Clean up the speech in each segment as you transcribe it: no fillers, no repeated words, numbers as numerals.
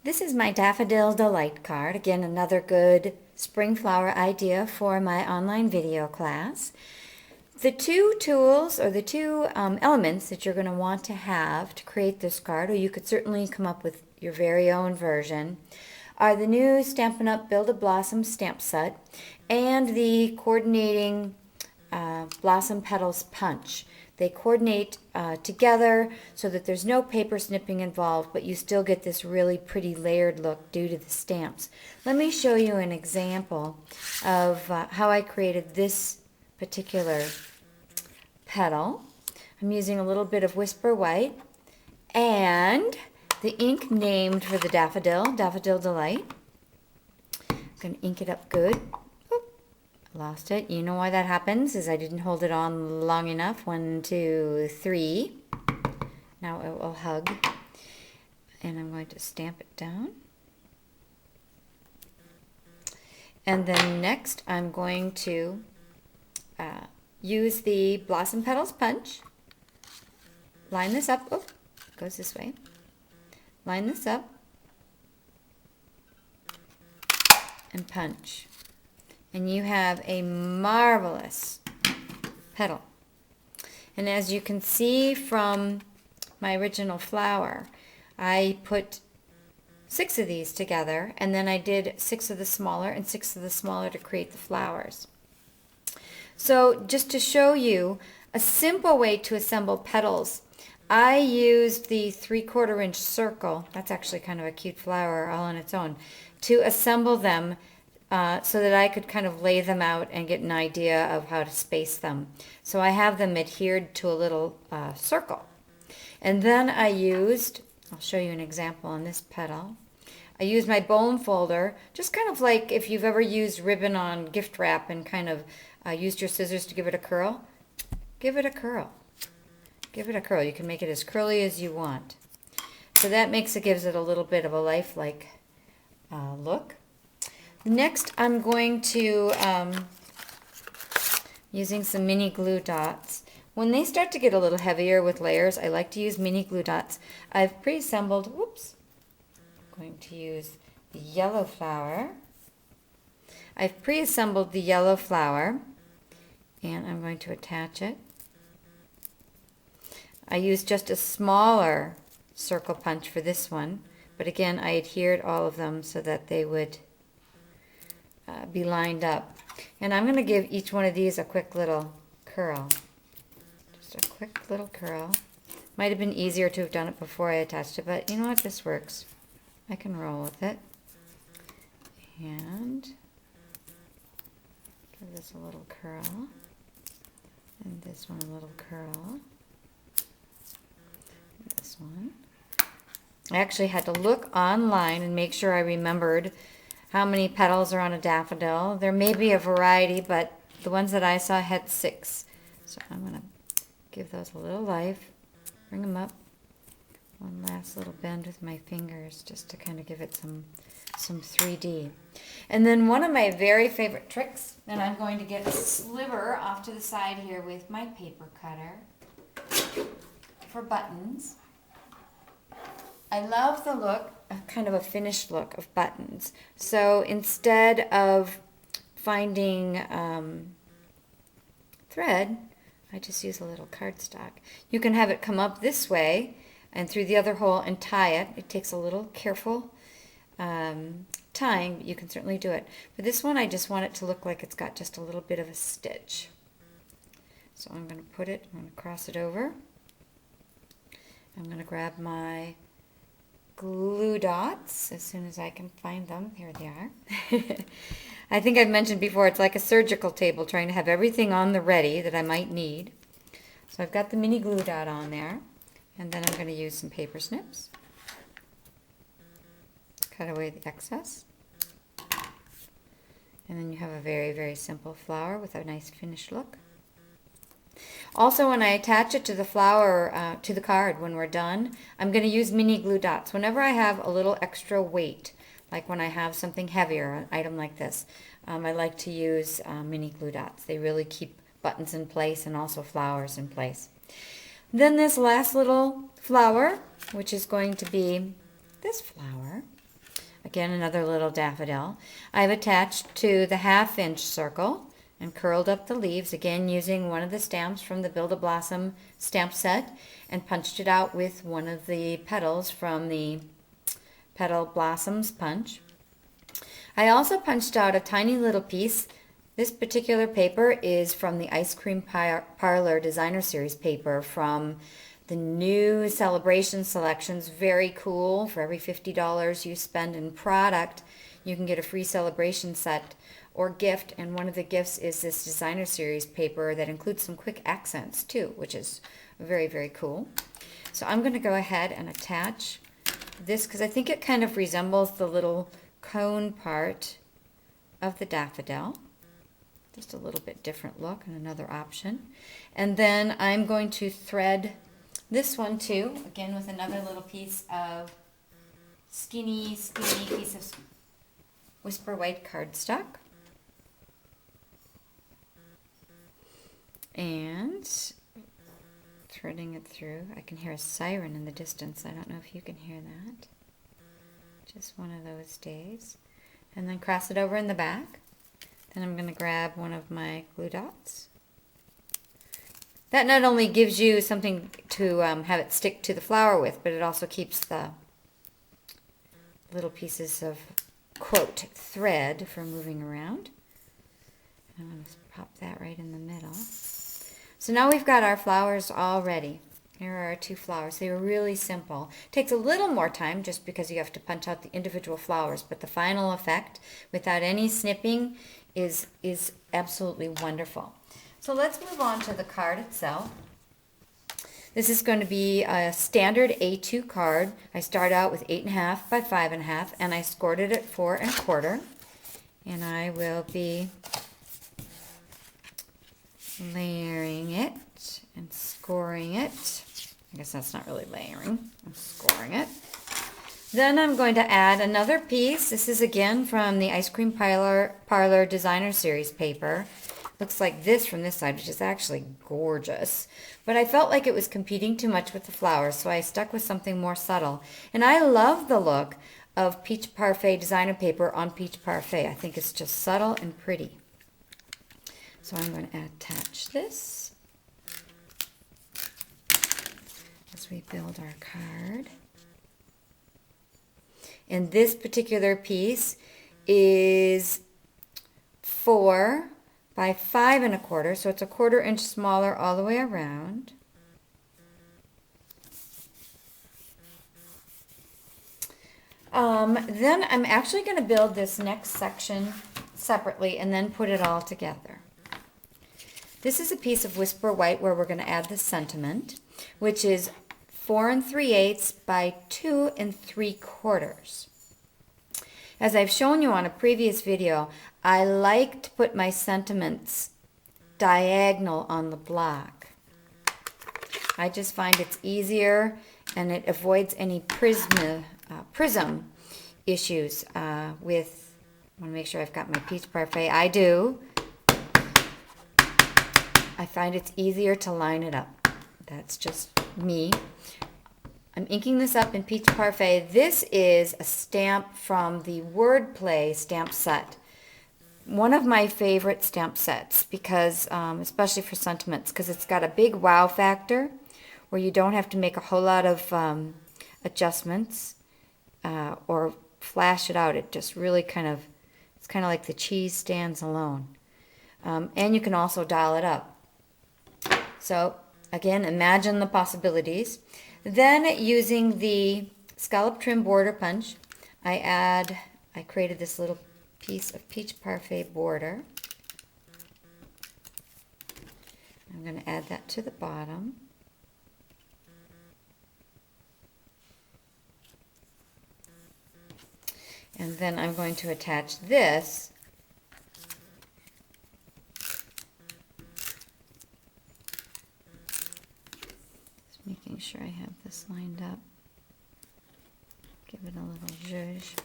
This is my Daffodil Delight card. Again, another good spring flower idea for my online video class. The two tools or the two elements that you're going to want to have to create this card, or you could certainly come up with your very own version, are the new Stampin' Up! Build a Blossom stamp set and the coordinating Blossom Petals punch. They coordinate together so that there's no paper snipping involved, but you still get this really pretty layered look due to the stamps. Let me show you an example of how I created this particular petal. I'm using a little bit of Whisper White and the ink named for the daffodil, Daffodil Delight. I'm going to ink it up good. Lost it. You know why that happens is I didn't hold it on long enough. 1, 2, 3. Now it will hug. And I'm going to stamp it down. And then next I'm going to use the Blossom Petals punch. Line this up. Oh, goes this way. Line this up. And punch. And you have a marvelous petal. And as you can see from my original flower, I put 6 of these together, and then I did 6 of the smaller and 6 of the smaller to create the flowers. So just to show you a simple way to assemble petals, I used the 3/4 inch circle, that's actually kind of a cute flower all on its own, to assemble them so that I could kind of lay them out and get an idea of how to space them. So I have them adhered to a little circle. And then I used, I'll show you an example on this petal, I used my bone folder, just kind of like if you've ever used ribbon on gift wrap and kind of used your scissors to give it a curl. Give it a curl. Give it a curl. You can make it as curly as you want. So that gives it a little bit of a lifelike look. Next, I'm going to, using some mini glue dots. When they start to get a little heavier with layers, I like to use mini glue dots. I've pre-assembled, I'm going to use the yellow flower. I've pre-assembled the yellow flower, and I'm going to attach it. I used just a smaller circle punch for this one, but again, I adhered all of them so that they would be lined up. And I'm going to give each one of these a quick little curl. Just a quick little curl. Might have been easier to have done it before I attached it, but you know what? This works. I can roll with it. And give this a little curl. And this one a little curl. And this one. I actually had to look online and make sure I remembered how many petals are on a daffodil. There may be a variety, but the ones that I saw had 6. So I'm going to give those a little life, bring them up. One last little bend with my fingers just to kind of give it some 3D. And then one of my very favorite tricks, and I'm going to get a sliver off to the side here with my paper cutter for buttons. I love the look, kind of a finished look of buttons. So instead of finding thread, I just use a little cardstock. You can have it come up this way and through the other hole and tie it. It takes a little careful tying, but you can certainly do it. For this one, I just want it to look like it's got just a little bit of a stitch. So I'm going to cross it over. I'm going to grab my glue dots as soon as I can find them. Here they are. I think I've mentioned before, it's like a surgical table, trying to have everything on the ready that I might need. So I've got the mini glue dot on there, and then I'm going to use some paper snips. Cut away the excess. And then you have a very, very simple flower with a nice finished look. Also, when I attach it to the flower, to the card when we're done, I'm going to use mini glue dots. Whenever I have a little extra weight, like when I have something heavier, an item like this, I like to use mini glue dots. They really keep buttons in place and also flowers in place. Then this last little flower, which is going to be this flower, again, another little daffodil. I've attached to the 1/2-inch circle and curled up the leaves, again using one of the stamps from the Build a Blossom stamp set, and punched it out with one of the petals from the Petal Blossoms punch. I also punched out a tiny little piece. This particular paper is from the Ice Cream Parlor Designer Series paper from the new Celebration Selections. Very cool. For every $50 you spend in product, you can get a free celebration set or gift, and one of the gifts is this Designer Series paper that includes some quick accents too, which is very, very cool. So I'm going to go ahead and attach this because I think it kind of resembles the little cone part of the daffodil. Just a little bit different look and another option. And then I'm going to thread this one too, again with another little piece of skinny piece of Whisper White cardstock. And threading it through. I can hear a siren in the distance. I don't know if you can hear that. Just one of those days. And then cross it over in the back. Then I'm going to grab one of my glue dots. That not only gives you something to have it stick to the flower with, but it also keeps the little pieces of, quote, thread from moving around. I'm going to pop that right in the middle. So now we've got our flowers all ready. Here are our 2 flowers. They were really simple. It takes a little more time just because you have to punch out the individual flowers, but the final effect without any snipping is absolutely wonderful. So let's move on to the card itself. This is going to be a standard A2 card. I start out with 8.5 by 5.5, and I scored it at 4 1/4. And I will be layering it and scoring it. I guess that's not really layering. I'm scoring it. Then I'm going to add another piece. This is again from the Ice Cream Parlor Designer Series paper. Looks like this from this side, which is actually gorgeous. But I felt like it was competing too much with the flowers, so I stuck with something more subtle. And I love the look of Peach Parfait designer paper on Peach Parfait. I think it's just subtle and pretty. So I'm going to attach this as we build our card. And this particular piece is 4 by 5 1/4, so it's a 1/4 inch smaller all the way around. Then I'm actually going to build this next section separately and then put it all together. This is a piece of Whisper White where we're going to add the sentiment, which is 4 3/8 by 2 3/4. As I've shown you on a previous video, I like to put my sentiments diagonal on the block. I just find it's easier and it avoids any prism issues with, I want to make sure I've got my Peach Parfait. I do. I find it's easier to line it up. That's just me. I'm inking this up in Peach Parfait. This is a stamp from the Wordplay stamp set. One of my favorite stamp sets because, especially for sentiments, because it's got a big wow factor where you don't have to make a whole lot of adjustments or flash it out. It just really it's kind of like the cheese stands alone. And you can also dial it up. So again, imagine the possibilities. Then using the scallop trim border punch, I created this little piece of Peach Parfait border. I'm going to add that to the bottom. And then I'm going to attach this making sure I have this lined up. Give it a little zhuzh.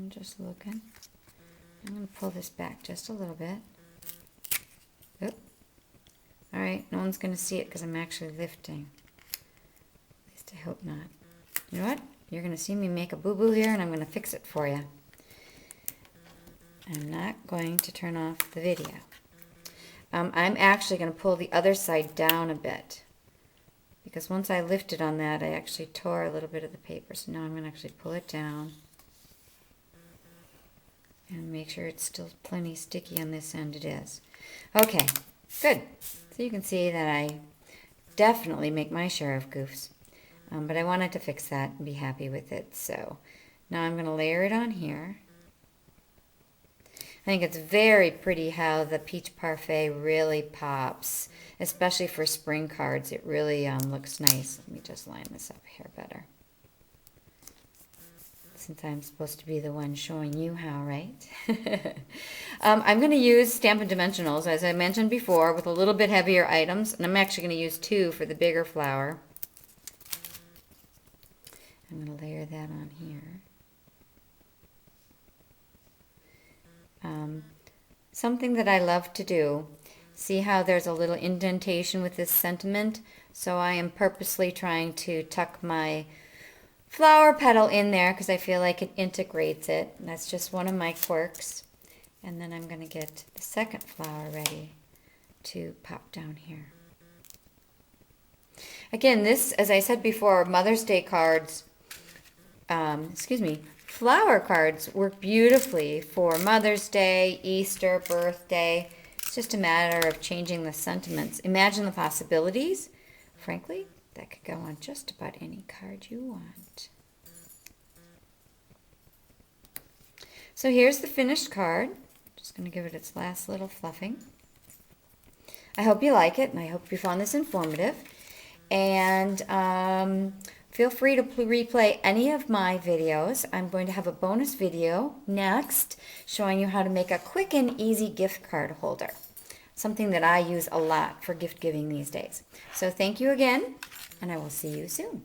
Just looking. I'm going to pull this back just a little bit. Oop. All right, no one's going to see it because I'm actually lifting. At least I hope not. You know what? you're going to see me make a boo-boo here, and I'm going to fix it for you. I'm not going to turn off the video. I'm actually going to pull the other side down a bit, because once I lifted on that, I actually tore a little bit of the paper. So now I'm going to actually pull it down and make sure it's still plenty sticky on this end. It is. Okay, good. So you can see that I definitely make my share of goofs, but I wanted to fix that and be happy with it. So now I'm going to layer it on here. I think it's very pretty how the Peach Parfait really pops, especially for spring cards. It really looks nice. Let me just line this up here better, since I'm supposed to be the one showing you how, right? I'm going to use Stampin' Dimensionals, as I mentioned before, with a little bit heavier items, and I'm actually going to use 2 for the bigger flower. I'm going to layer that on here. Something that I love to do, see how there's a little indentation with this sentiment? So I am purposely trying to tuck my flower petal in there because I feel like it integrates it. And that's just one of my quirks. And then I'm going to get the second flower ready to pop down here. Again, this, as I said before, Mother's Day cards, flower cards work beautifully for Mother's Day, Easter, birthday. It's just a matter of changing the sentiments. Imagine the possibilities. Frankly, that could go on just about any card you want. So here's the finished card. Just going to give it its last little fluffing. I hope you like it, and I hope you found this informative. And feel free to replay any of my videos. I'm going to have a bonus video next showing you how to make a quick and easy gift card holder. Something that I use a lot for gift giving these days. So thank you again, and I will see you soon.